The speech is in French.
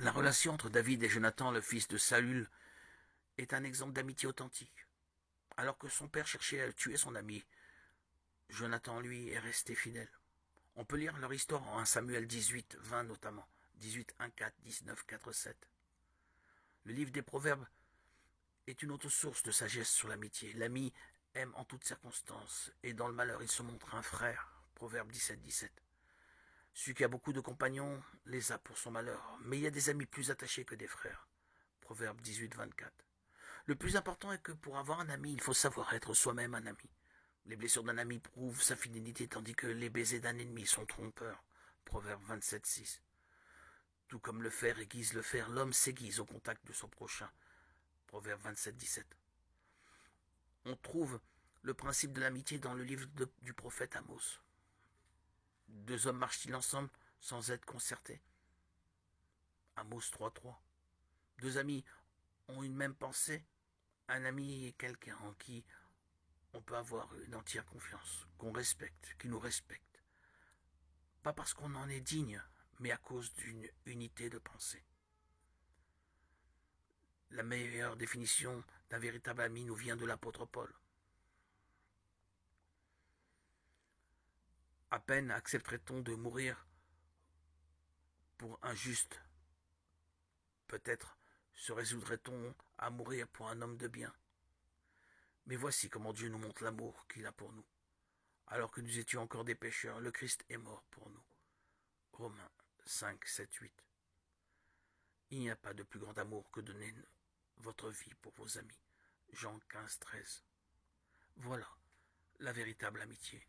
La relation entre David et Jonathan, le fils de Saül, est un exemple d'amitié authentique. Alors que son père cherchait à tuer son ami, Jonathan, lui, est resté fidèle. On peut lire leur histoire en 1 Samuel 18, 20 notamment. 18, 1, 4, 19, 4, 7. Le livre des Proverbes est une autre source de sagesse sur l'amitié. L'ami aime en toutes circonstances, et dans le malheur il se montre un frère. Proverbe 17, 17. Celui qui a beaucoup de compagnons les a pour son malheur, mais il y a des amis plus attachés que des frères. Proverbe 18, 24. Le plus important est que pour avoir un ami, il faut savoir être soi-même un ami. Les blessures d'un ami prouvent sa fidélité, tandis que les baisers d'un ennemi sont trompeurs. Proverbe 27, 6. Tout comme le fer aiguise le fer, l'homme s'aiguise au contact de son prochain. Proverbe 27, 17. On trouve le principe de l'amitié dans le livre du prophète Amos. Deux hommes marchent-ils ensemble sans être concertés? Amos 3, 3. Deux amis ont une même pensée. Un ami est quelqu'un en qui on peut avoir une entière confiance, qu'on respecte, qui nous respecte. Pas parce qu'on en est digne, mais à cause d'une unité de pensée. La meilleure définition d'un véritable ami nous vient de l'apôtre Paul. À peine accepterait-on de mourir pour un juste. Peut-être se résoudrait-on à mourir pour un homme de bien. Mais voici comment Dieu nous montre l'amour qu'il a pour nous. Alors que nous étions encore des pécheurs, le Christ est mort pour nous. Romains 5, 7, 8. Il n'y a pas de plus grand amour que donner votre vie pour vos amis. Jean 15, 13. Voilà la véritable amitié.